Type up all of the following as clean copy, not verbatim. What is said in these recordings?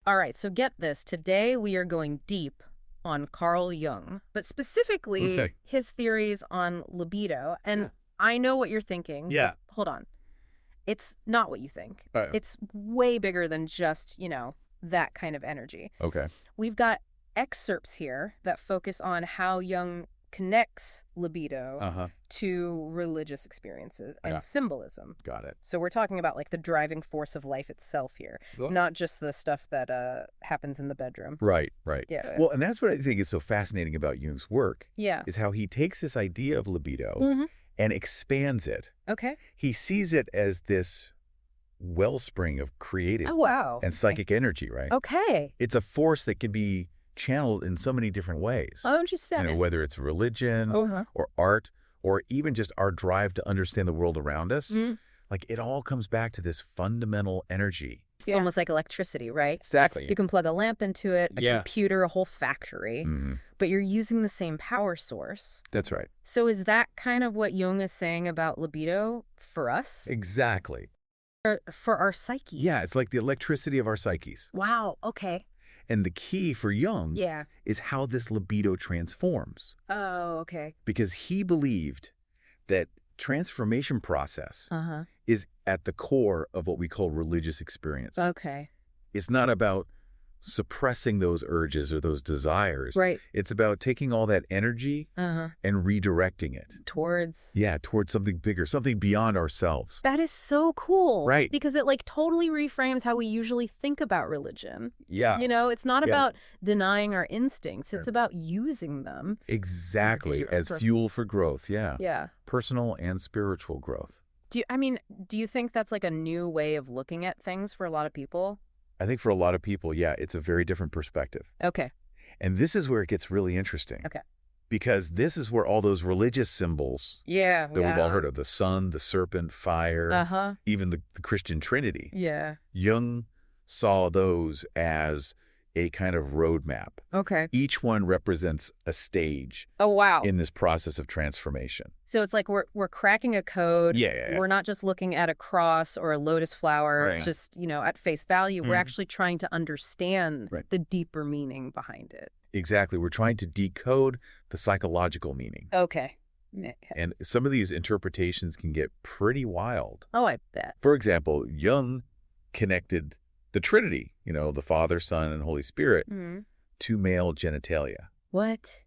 All right, so get this. Today we are going deep on Carl Jung, but specifically his theories on libido. And I know what you're thinking. Yeah. But hold on. It's not what you think. Oh. It's way bigger than just, that kind of energy. Okay. We've got excerpts here that focus on how Jung connects libido to religious experiences and symbolism. Got it. So we're talking about like the driving force of life itself here, not just the stuff that happens in the bedroom. Right. Yeah. Well, and that's what I think is so fascinating about Jung's work. Yeah. Is how he takes this idea of libido and expands it. Okay. He sees it as this wellspring of creative and psychic energy, right? Okay. It's a force that can be channeled in so many different ways. Oh, interesting. Whether it's religion or art or even just our drive to understand the world around us. Like it all comes back to this fundamental energy. It's almost like electricity, right? Exactly. You can plug a lamp into it, a computer, a whole factory, but you're using the same power source. That's right. So is that kind of what Jung is saying about libido for us? Exactly. For our psyche? Yeah, it's like the electricity of our psyches. Wow, okay. And the key for Jung is how this libido transforms. Oh, okay. Because he believed that transformation process is at the core of what we call religious experience. Okay. It's not about suppressing those urges or those desires. Right. It's about taking all that energy and redirecting it. Towards something bigger, something beyond ourselves. That is so cool. Right. Because it like totally reframes how we usually think about religion. Yeah. It's not about denying our instincts. It's about using them. Exactly. As fuel for growth. Yeah. Yeah. Personal and spiritual growth. Do you think that's like a new way of looking at things for a lot of people? I think for a lot of people, it's a very different perspective. Okay. And this is where it gets really interesting. Okay. Because this is where all those religious symbols that we've all heard of, the sun, the serpent, fire, even the Christian Trinity. Yeah. Jung saw those as a kind of roadmap. Okay. Each one represents a stage. Oh, wow. In this process of transformation. So it's like we're cracking a code. Yeah. We're not just looking at a cross or a lotus flower, just, at face value. We're actually trying to understand the deeper meaning behind it. Exactly. We're trying to decode the psychological meaning. Okay. And some of these interpretations can get pretty wild. Oh, I bet. For example, Jung connected the Trinity, the Father, Son, and Holy Spirit, to male genitalia. What?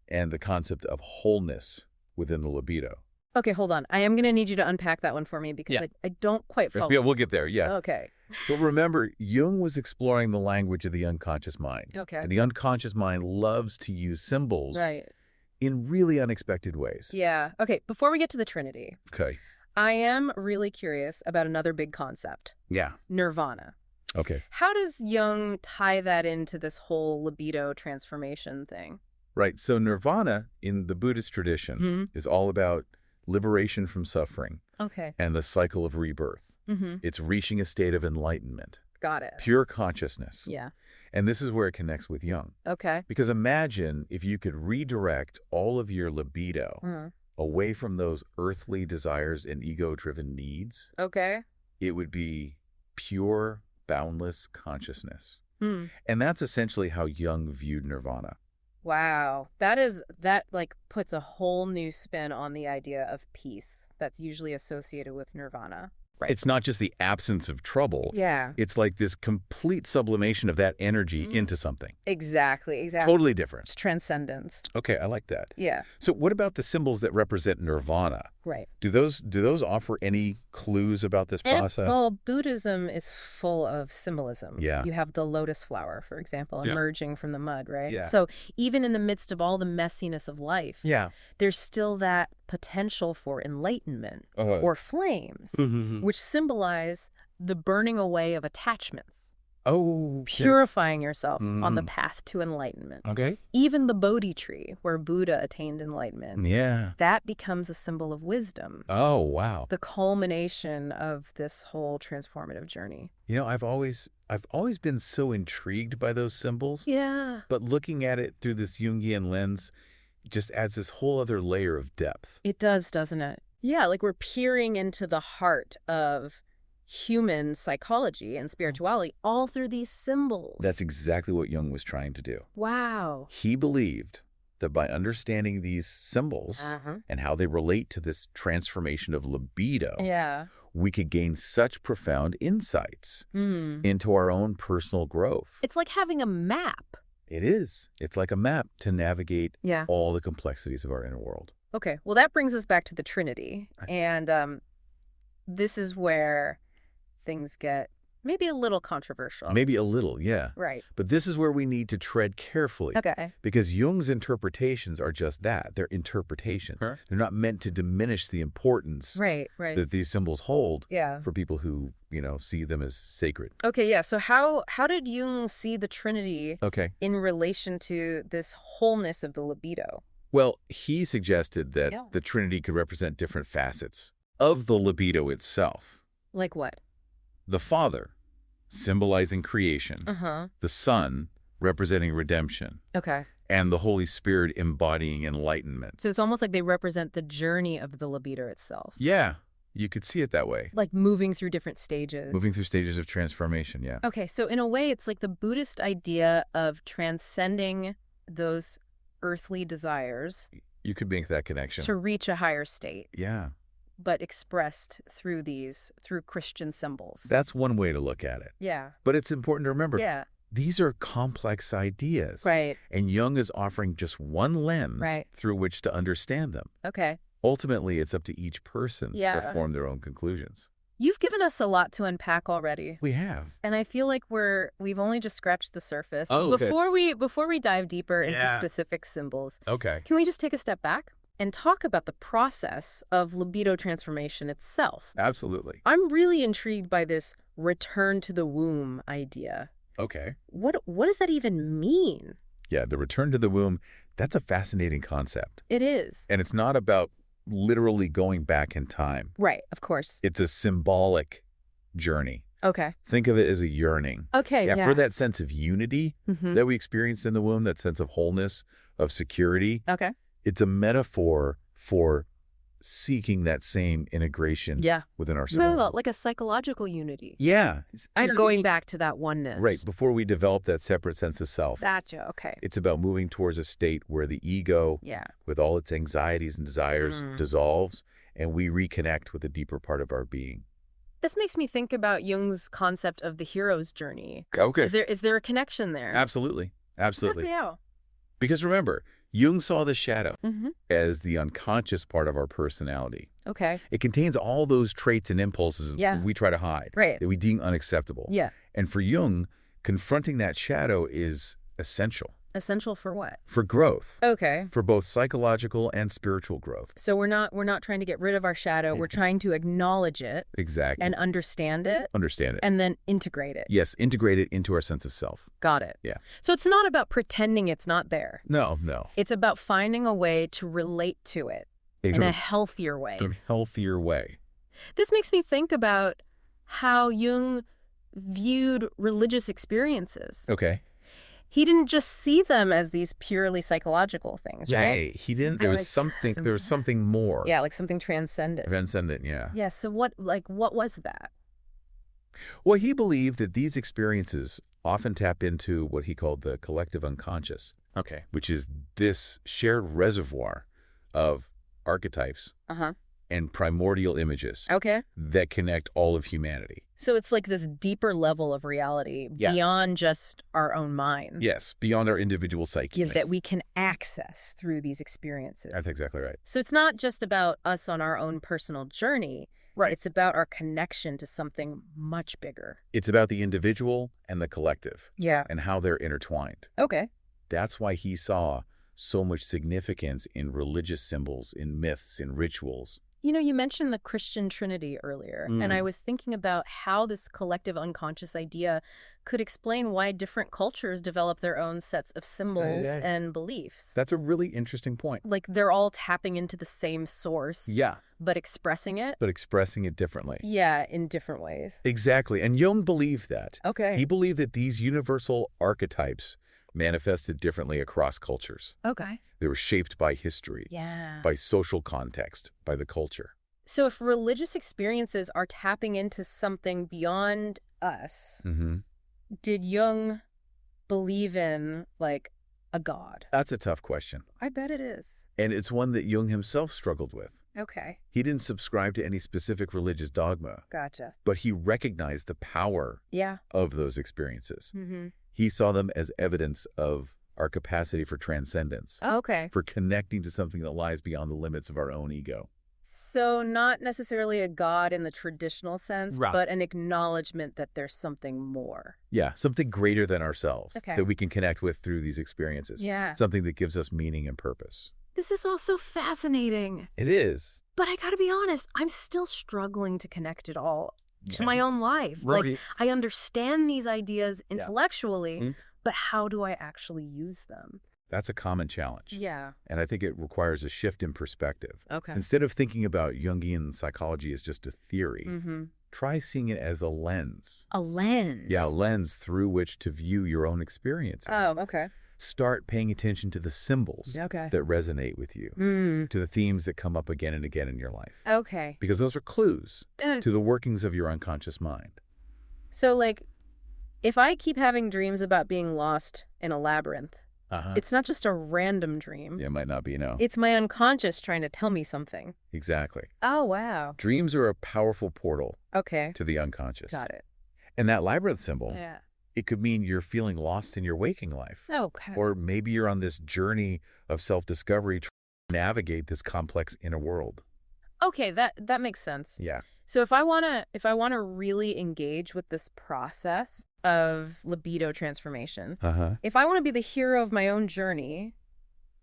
And the concept of wholeness within the libido. Okay, hold on. I am going to need you to unpack that one for me because I don't quite follow. Yeah, we'll get there, Okay. But remember, Jung was exploring the language of the unconscious mind. Okay. And the unconscious mind loves to use symbols in really unexpected ways. Yeah. Okay, before we get to the Trinity. Okay. I am really curious about another big concept. Yeah. Nirvana. Okay. How does Jung tie that into this whole libido transformation thing? Right. So Nirvana in the Buddhist tradition is all about liberation from suffering and the cycle of rebirth. It's reaching a state of enlightenment. Got it. Pure consciousness. Yeah. And this is where it connects with Jung. Okay. Because imagine if you could redirect all of your libido away from those earthly desires and ego-driven needs. Okay. It would be pure, boundless consciousness. And that's essentially how Jung viewed Nirvana. Wow. That puts a whole new spin on the idea of peace that's usually associated with Nirvana. Right. It's not just the absence of trouble. Yeah. It's like this complete sublimation of that energy into something. Exactly. Totally different. It's transcendence. Okay, I like that. Yeah. So what about the symbols that represent Nirvana? Right. Do those offer any clues about this process? Well, Buddhism is full of symbolism. Yeah. You have the lotus flower, for example, emerging from the mud, right? Yeah. So even in the midst of all the messiness of life, there's still that potential for enlightenment or flames, which symbolize the burning away of attachments. Oh, purifying yourself on the path to enlightenment. Okay. Even the Bodhi tree, where Buddha attained enlightenment, that becomes a symbol of wisdom. Oh, wow. The culmination of this whole transformative journey. I've always been so intrigued by those symbols. Yeah. But looking at it through this Jungian lens just adds this whole other layer of depth. It does, doesn't it? Yeah, like we're peering into the heart of human psychology and spirituality all through these symbols. That's exactly what Jung was trying to do. Wow. He believed that by understanding these symbols and how they relate to this transformation of libido, we could gain such profound insights into our own personal growth. It's like having a map. It is. It's like a map to navigate all the complexities of our inner world. Okay. Well, that brings us back to the Trinity. And this is where things get maybe a little controversial. Maybe a little, yeah. Right. But this is where we need to tread carefully. Okay. Because Jung's interpretations are just that. They're interpretations. They're not meant to diminish the importance that these symbols hold for people who, see them as sacred. Okay, yeah. So how did Jung see the Trinity in relation to this wholeness of the libido? Well, he suggested that the Trinity could represent different facets of the libido itself. Like what? The Father, symbolizing creation. The Son, representing redemption. Okay. And the Holy Spirit embodying enlightenment. So it's almost like they represent the journey of the libido itself. Yeah, you could see it that way. Like moving through different stages. Moving through stages of transformation, yeah. Okay, so in a way, it's like the Buddhist idea of transcending those earthly desires. You could make that connection. To reach a higher state. Yeah. But expressed through Christian symbols. That's one way to look at it. Yeah. But it's important to remember, these are complex ideas. Right. And Jung is offering just one lens through which to understand them. Okay. Ultimately, it's up to each person to form their own conclusions. You've given us a lot to unpack already. We have. And I feel like we've only just scratched the surface. Oh, okay. Before we dive deeper into specific symbols, can we just take a step back and talk about the process of libido transformation itself? Absolutely. I'm really intrigued by this return to the womb idea. Okay. What does that even mean? Yeah, the return to the womb, that's a fascinating concept. It is. And it's not about literally going back in time. Right, of course. It's a symbolic journey. Okay. Think of it as a yearning. Okay, yeah. For that sense of unity that we experienced in the womb, that sense of wholeness, of security. Okay. It's a metaphor for seeking that same integration within ourselves. Well, like a psychological unity. Yeah. And going back to that oneness. Right, before we develop that separate sense of self. Gotcha, okay. It's about moving towards a state where the ego, with all its anxieties and desires, dissolves, and we reconnect with a deeper part of our being. This makes me think about Jung's concept of the hero's journey. Okay. Is there a connection there? Absolutely. Absolutely. Yeah. Because remember, Jung saw the shadow as the unconscious part of our personality. Okay. It contains all those traits and impulses we try to hide, that we deem unacceptable. Yeah. And for Jung, confronting that shadow is essential. Essential for what? For growth. Okay. For both psychological and spiritual growth. So we're not trying to get rid of our shadow. We're trying to acknowledge it. Exactly. And understand it. Understand it. And then integrate it. Yes, integrate it into our sense of self. Got it. Yeah. So it's not about pretending it's not there. No. It's about finding a way to relate to it in a healthier way. In a healthier way. This makes me think about how Jung viewed religious experiences. Okay. He didn't just see them as these purely psychological things, right? He didn't. There was something more. Yeah, like something transcendent. Transcendent, yeah. Yeah, so what was that? Well, he believed that these experiences often tap into what he called the collective unconscious. Okay. Which is this shared reservoir of archetypes and primordial images that connect all of humanity. So it's like this deeper level of reality beyond just our own minds. Yes, beyond our individual psyche. Yes, that we can access through these experiences. That's exactly right. So it's not just about us on our own personal journey. Right. It's about our connection to something much bigger. It's about the individual and the collective. Yeah. And how they're intertwined. Okay. That's why he saw so much significance in religious symbols, in myths, in rituals. You know, you mentioned the Christian Trinity earlier, and I was thinking about how this collective unconscious idea could explain why different cultures develop their own sets of symbols and beliefs. That's a really interesting point. Like they're all tapping into the same source. Yeah. But expressing it. But expressing it differently. Yeah, in different ways. Exactly. And Jung believed that. Okay. He believed that these universal archetypes manifested differently across cultures. Okay. They were shaped by history, by social context, by the culture. So if religious experiences are tapping into something beyond us, did Jung believe in, like, a god? That's a tough question. I bet it is. And it's one that Jung himself struggled with. Okay. He didn't subscribe to any specific religious dogma. Gotcha. But he recognized the power of those experiences. He saw them as evidence of our capacity for transcendence. Okay. For connecting to something that lies beyond the limits of our own ego. So not necessarily a god in the traditional sense, but an acknowledgement that there's something more. Yeah, something greater than ourselves that we can connect with through these experiences. Yeah. Something that gives us meaning and purpose. This is also fascinating. It is. But I gotta be honest, I'm still struggling to connect it all to my own life. Right. Like, I understand these ideas intellectually, but how do I actually use them? That's a common challenge. Yeah. And I think it requires a shift in perspective. Okay. Instead of thinking about Jungian psychology as just a theory, try seeing it as a lens. A lens? Yeah, a lens through which to view your own experiences. Oh, okay. Start paying attention to the symbols that resonate with you, to the themes that come up again and again in your life. Okay. Because those are clues to the workings of your unconscious mind. So, like, if I keep having dreams about being lost in a labyrinth, it's not just a random dream. Yeah, it might not be, no. It's my unconscious trying to tell me something. Exactly. Oh, wow. Dreams are a powerful portal to the unconscious. Got it. And that labyrinth symbol, it could mean you're feeling lost in your waking life. Okay. Or maybe you're on this journey of self-discovery trying to navigate this complex inner world. Okay, that makes sense. Yeah. So if I wanna really engage with this process of libido transformation, if I want to be the hero of my own journey,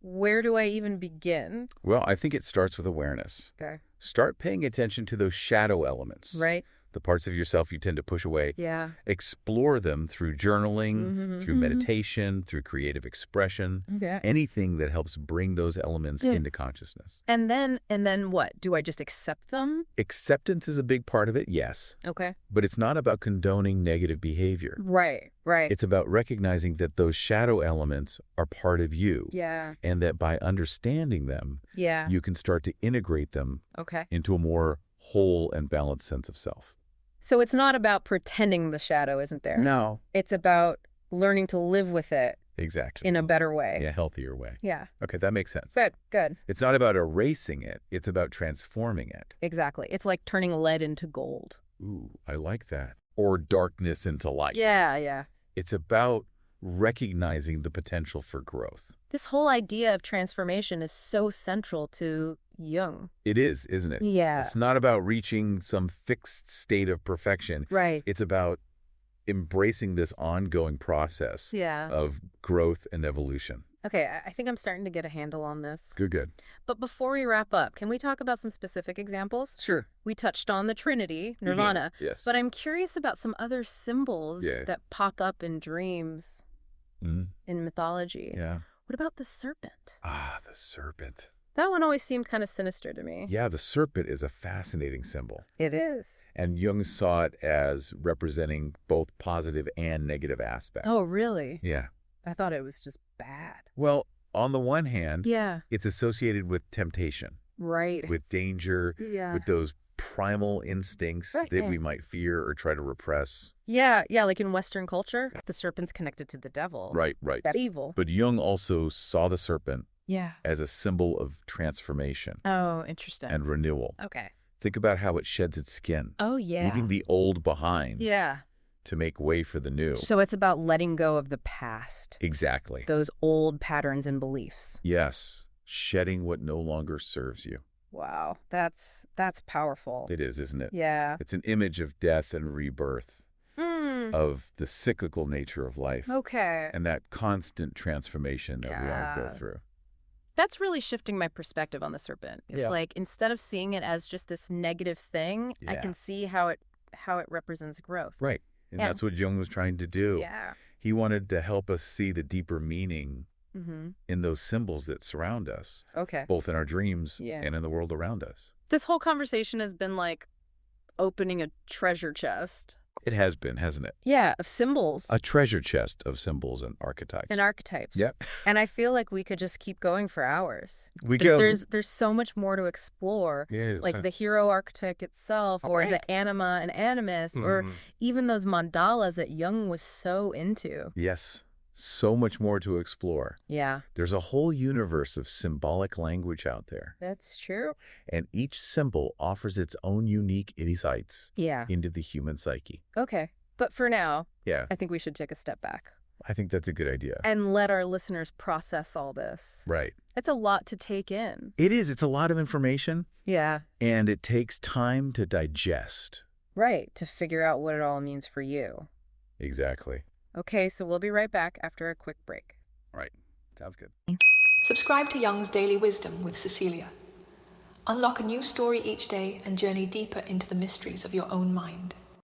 where do I even begin? Well, I think it starts with awareness. Okay. Start paying attention to those shadow elements. Right. The parts of yourself you tend to push away. Yeah. Explore them through journaling, through meditation, through creative expression. Okay. Anything that helps bring those elements into consciousness. And then what? Do I just accept them? Acceptance is a big part of it, yes. Okay. But it's not about condoning negative behavior. Right. It's about recognizing that those shadow elements are part of you. Yeah. And that by understanding them, you can start to integrate them into a more whole and balanced sense of self. So it's not about pretending the shadow isn't there. No. It's about learning to live with it. Exactly. In a better way. Yeah, healthier way. Yeah. Okay, that makes sense. Good. It's not about erasing it. It's about transforming it. Exactly. It's like turning lead into gold. Ooh, I like that. Or darkness into light. Yeah. It's about recognizing the potential for growth. This whole idea of transformation is so central to Jung. It is, isn't it? Yeah. It's not about reaching some fixed state of perfection. Right. It's about embracing this ongoing process of growth and evolution. Okay, I think I'm starting to get a handle on this. Good. But before we wrap up, can we talk about some specific examples? Sure. We touched on the Trinity, Nirvana. Yes. But I'm curious about some other symbols that pop up in dreams, in mythology. Yeah. What about the serpent? Ah, the serpent. That one always seemed kind of sinister to me. Yeah, the serpent is a fascinating symbol. It is. And Jung saw it as representing both positive and negative aspects. Oh, really? Yeah. I thought it was just bad. Well, on the one hand, it's associated with temptation. Right. With danger, with those primal instincts that we might fear or try to repress. Yeah, like in Western culture, the serpent's connected to the devil. Right. That's evil. But Jung also saw the serpent Yeah. as a symbol of transformation. Oh, interesting. And renewal. Okay. Think about how it sheds its skin. Oh, yeah. Leaving the old behind. Yeah. To make way for the new. So it's about letting go of the past. Exactly. Those old patterns and beliefs. Yes. Shedding what no longer serves you. Wow. That's powerful. It is, isn't it? Yeah. It's an image of death and rebirth. Of the cyclical nature of life. Okay. And that constant transformation that we all go through. That's really shifting my perspective on the serpent. It's like, instead of seeing it as just this negative thing, I can see how it represents growth. Right. And that's what Jung was trying to do. Yeah. He wanted to help us see the deeper meaning in those symbols that surround us. Okay. Both in our dreams and in the world around us. This whole conversation has been like opening a treasure chest. It has been, hasn't it? Yeah, of symbols. A treasure chest of symbols and archetypes. And archetypes. Yep. And I feel like we could just keep going for hours. We could. There's so much more to explore. Yeah, like the hero archetype itself, or the anima and animus, or even those mandalas that Jung was so into. Yes. So much more to explore. Yeah. There's a whole universe of symbolic language out there. That's true. And each symbol offers its own unique insights into the human psyche. Okay. But for now, I think we should take a step back. I think that's a good idea. And let our listeners process all this. Right. It's a lot to take in. It is. It's a lot of information. Yeah. And it takes time to digest. Right. To figure out what it all means for you. Exactly. Okay, so we'll be right back after a quick break. All right. Sounds good. Subscribe to Jung's Daily Wisdom with Cecilia. Unlock a new story each day and journey deeper into the mysteries of your own mind.